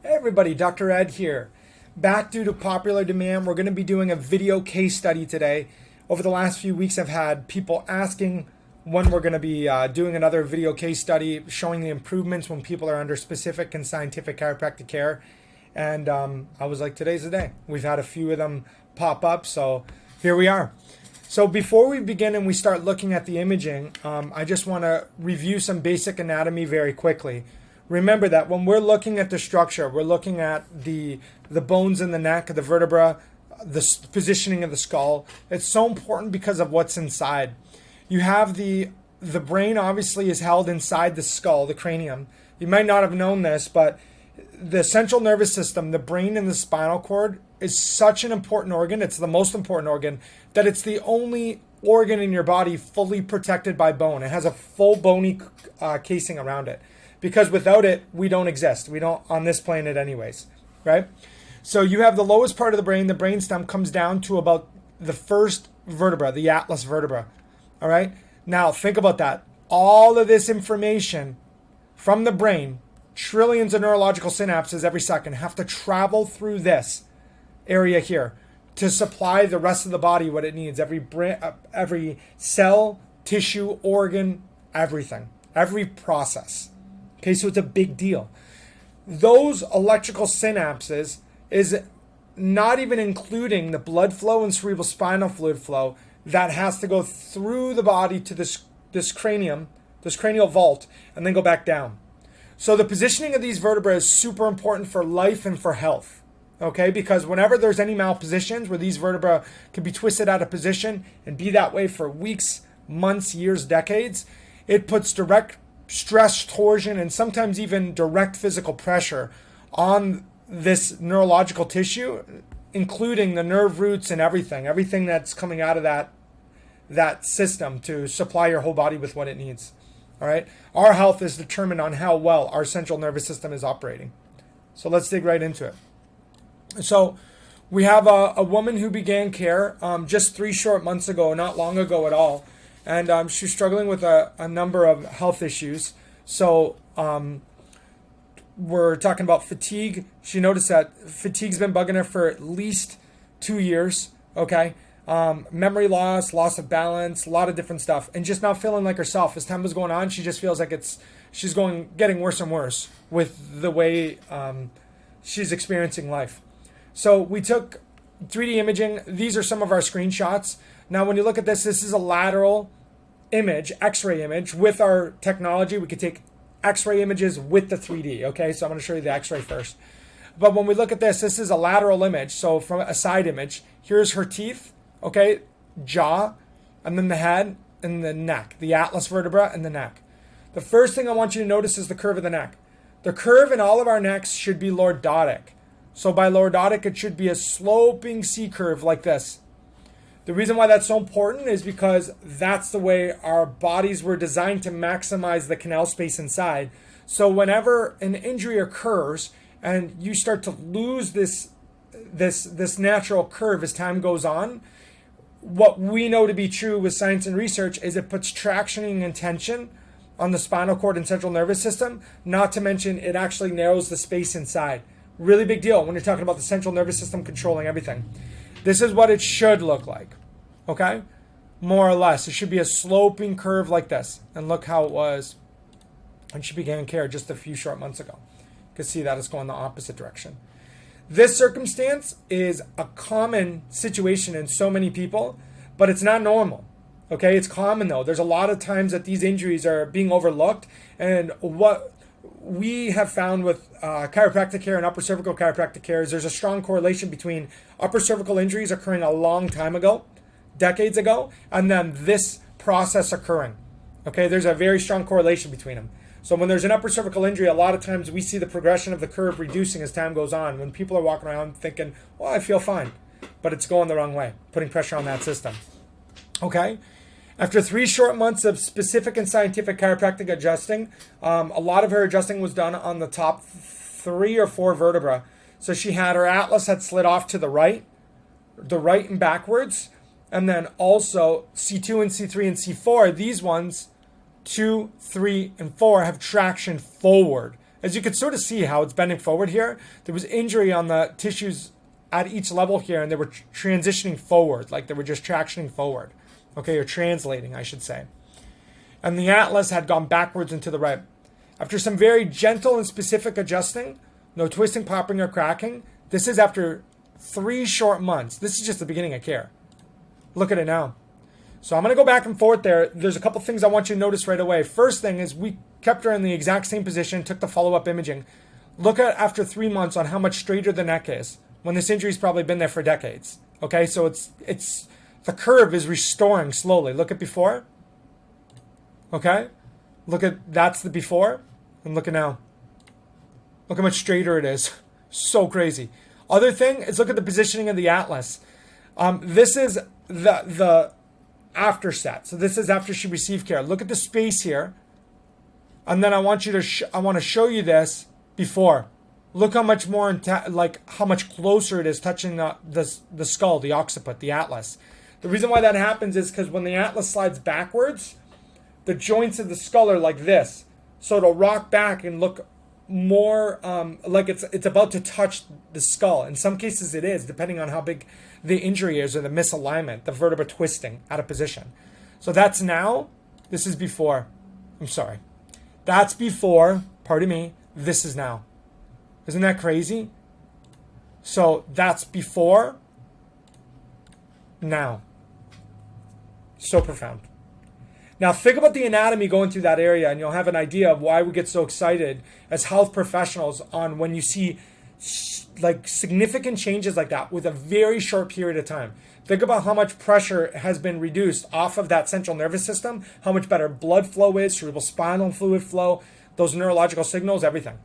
Hey everybody, Dr. Ed here. Back due to popular demand, we're going to be doing a video case study today. Over the last few weeks, I've had people asking when we're going to be doing another video case study showing the improvements when people are under specific and scientific chiropractic care. And I was like, today's the day. We've had a few of them pop up, so here we are. So before we begin and we start looking at the imaging, I just want to review some basic anatomy very quickly. Remember that when we're looking at the structure, we're looking at the bones in the neck, the vertebra, the positioning of the skull. It's so important because of what's inside. You have the brain obviously is held inside the skull, the cranium. You might not have known this, but the central nervous system, the brain and the spinal cord is such an important organ. It's the most important organ that it's the only organ in your body fully protected by bone. It has a full bony casing around it. Because without it, we don't exist. We don't on this planet anyways, right? So you have the lowest part of the brainstem comes down to about the first vertebra, the atlas vertebra, all right? Now think about that. All of this information from the brain, trillions of neurological synapses every second have to travel through this area here to supply the rest of the body what it needs. Every cell, tissue, organ, everything, every process. Okay, so it's a big deal. Those electrical synapses is not even including the blood flow and cerebral spinal fluid flow that has to go through the body to this cranium, this cranial vault, and then go back down. So the positioning of these vertebrae is super important for life and for health. Okay, because whenever there's any malpositions where these vertebrae can be twisted out of position and be that way for weeks, months, years, decades, it puts direct stress, torsion, and sometimes even direct physical pressure on this neurological tissue, including the nerve roots and everything that's coming out of that system to supply your whole body with what it needs. All right. Our health is determined on how well our central nervous system is operating. So let's dig right into it. So we have a woman who began care just 3 short months ago, not long ago at all. And she's struggling with a number of health issues. So we're talking about fatigue. She noticed that fatigue's been bugging her for at least 2 years. Okay. Memory loss, loss of balance, a lot of different stuff. And just not feeling like herself. As time was going on, she just feels like she's getting worse and worse with the way she's experiencing life. So we took 3D imaging. These are some of our screenshots. Now, when you look at this is a lateral image, X-ray image. With our technology, we could take X-ray images with the 3D, okay? So I'm going to show you the X-ray first. But when we look at this is a lateral image, so from a side image. Here's her teeth, okay? Jaw, and then the head and the neck, the atlas vertebra and the neck. The first thing I want you to notice is the curve of the neck. The curve in all of our necks should be lordotic. So by lordotic, it should be a sloping C curve like this. The reason why that's so important is because that's the way our bodies were designed to maximize the canal space inside. So whenever an injury occurs and you start to lose this natural curve as time goes on, what we know to be true with science and research is it puts tractioning and tension on the spinal cord and central nervous system, not to mention it actually narrows the space inside. Really big deal when you're talking about the central nervous system controlling everything. This is what it should look like, okay? More or less. It should be a sloping curve like this. And look how it was when she began care just a few short months ago. You can see that it's going the opposite direction. This circumstance is a common situation in so many people, but it's not normal, okay? It's common though. There's a lot of times that these injuries are being overlooked, and what we have found with chiropractic care and upper cervical chiropractic care is there's a strong correlation between upper cervical injuries occurring a long time ago, decades ago, and then this process occurring. Okay, there's a very strong correlation between them. So when there's an upper cervical injury, a lot of times we see the progression of the curve reducing as time goes on. When people are walking around thinking, well, I feel fine, but it's going the wrong way, putting pressure on that system. Okay? After 3 short months of specific and scientific chiropractic adjusting, a lot of her adjusting was done on the top 3 or 4 vertebrae. So she had her atlas had slid off to the right and backwards. And then also C2 and C3 and C4, these ones, 2, 3, and 4 have traction forward. as you can sort of see how it's bending forward here, there was injury on the tissues at each level here, and they were transitioning forward, like they were just tractioning forward, okay, or translating, I should say. And the atlas had gone backwards into the right. After some very gentle and specific adjusting, no twisting, popping, or cracking, this is after 3 short months. This is just the beginning of care. Look at it now. So I'm going to go back and forth there. There's a couple things I want you to notice right away. First thing is we kept her in the exact same position, took the follow-up imaging. Look at after 3 months on how much straighter the neck is when this injury's probably been there for decades. Okay, so it's the curve is restoring slowly. Look at before. Okay, look at, that's the before, and look at now. Look how much straighter it is. So crazy. Other thing is look at the positioning of the atlas. This is the after set. So this is after she received care. Look at the space here. And then I want you to I want to show you this before. Look how much more how much closer it is touching the skull, the occiput, the atlas. The reason why that happens is because when the atlas slides backwards, the joints of the skull are like this. So it'll rock back and look more like it's about to touch the skull. In some cases it is, depending on how big the injury is or the misalignment, the vertebra twisting out of position. So that's now. This is before. I'm sorry. That's before. Pardon me. This is now. Isn't that crazy? So that's before. Now. So profound. Now think about the anatomy going through that area, and you'll have an idea of why we get so excited as health professionals on when you see like significant changes like that with a very short period of time. Think about how much pressure has been reduced off of that central nervous system, how much better blood flow is, cerebral spinal fluid flow, those neurological signals, everything.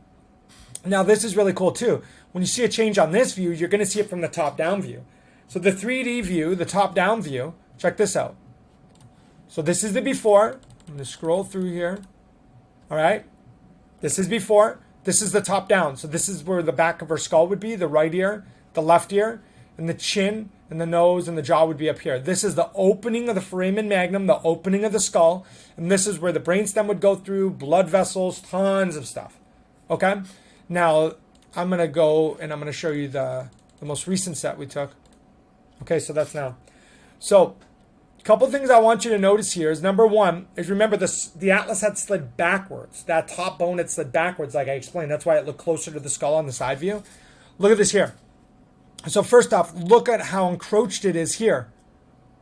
Now this is really cool too. When you see a change on this view, you're going to see it from the top-down view. So the 3D view, the top-down view, check this out. So this is the before. I'm going to scroll through here. All right. This is before. This is the top down. So this is where the back of her skull would be, the right ear, the left ear, and the chin and the nose and the jaw would be up here. This is the opening of the foramen magnum, the opening of the skull. And this is where the brainstem would go through, blood vessels, tons of stuff. Okay. Now I'm going to go and I'm going to show you the most recent set we took. Okay. So that's now. So couple things I want you to notice here is number one is remember the atlas had slid backwards. That top bone had slid backwards, like I explained. That's why it looked closer to the skull on the side view. Look at this here. So first off, look at how encroached it is here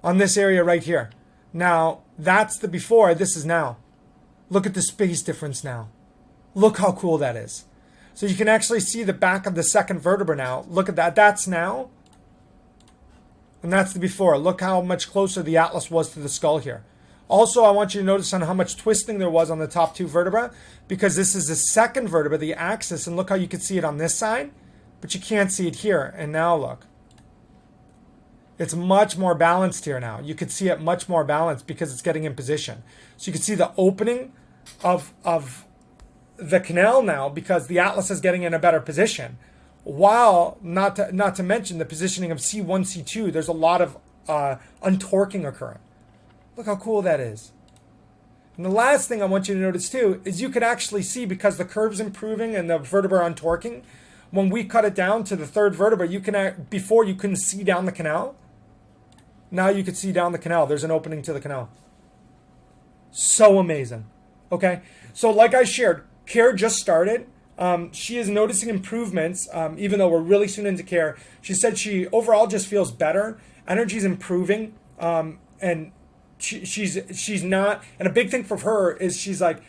on this area right here. Now, that's the before. This is now. Look at the space difference now. Look how cool that is. So you can actually see the back of the second vertebra now. Look at that. That's now. And that's the before. Look how much closer the atlas was to the skull here. Also, I want you to notice on how much twisting there was on the top 2 vertebra, because this is the second vertebra, the axis, and look how you can see it on this side, but you can't see it here. And now look. It's much more balanced here now. You can see it much more balanced because it's getting in position. So you can see the opening of the canal now because the atlas is getting in a better position. While not to mention the positioning of C1, C2, there's a lot of untorquing occurring. Look how cool that is. And the last thing I want you to notice too is you can actually see, because the curve's improving and the vertebra untorquing, when we cut it down to the third vertebra, you can, before you couldn't see down the canal. Now you can see down the canal. There's an opening to the canal. So amazing. Okay. So like I shared, care just started. She is noticing improvements, even though we're really soon into care. She said she overall just feels better. Energy's improving, and she's not. And a big thing for her is she's like,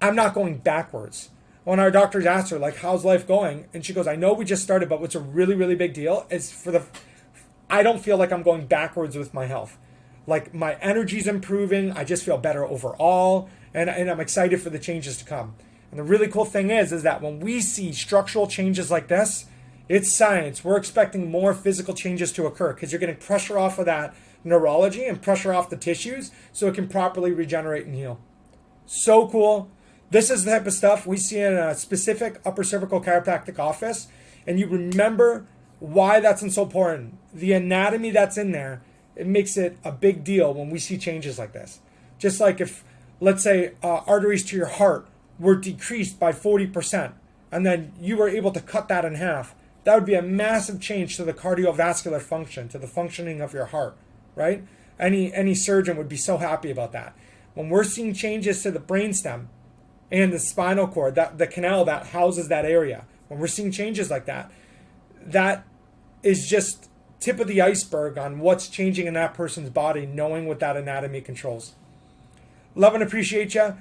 I'm not going backwards. When our doctors asked her, like, how's life going? And she goes, I know we just started, but what's a really, really big deal is I don't feel like I'm going backwards with my health. Like my energy's improving. I just feel better overall, and I'm excited for the changes to come. And the really cool thing is that when we see structural changes like this, it's science. We're expecting more physical changes to occur because you're getting pressure off of that neurology and pressure off the tissues so it can properly regenerate and heal. So cool. This is the type of stuff we see in a specific upper cervical chiropractic office. And you remember why that's so important. The anatomy that's in there, it makes it a big deal when we see changes like this. Just like if, let's say, arteries to your heart were decreased by 40%. and then you were able to cut that in half, that would be a massive change to the cardiovascular function, to the functioning of your heart, right? Any surgeon would be so happy about that. When we're seeing changes to the brainstem and the spinal cord, that the canal that houses that area, when we're seeing changes like that, that is just tip of the iceberg on what's changing in that person's body, knowing what that anatomy controls. Love and appreciate you.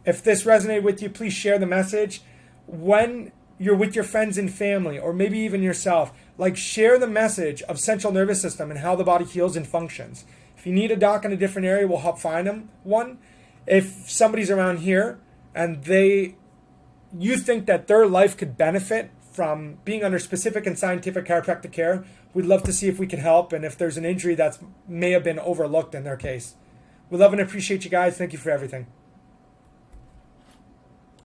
If this resonated with you, please share the message. When you're with your friends and family, or maybe even yourself, like, share the message of central nervous system and how the body heals and functions. If you need a doc in a different area, we'll help find them one. If somebody's around here and you think that their life could benefit from being under specific and scientific chiropractic care, we'd love to see if we can help, and if there's an injury that may have been overlooked in their case. We love and appreciate you guys. Thank you for everything.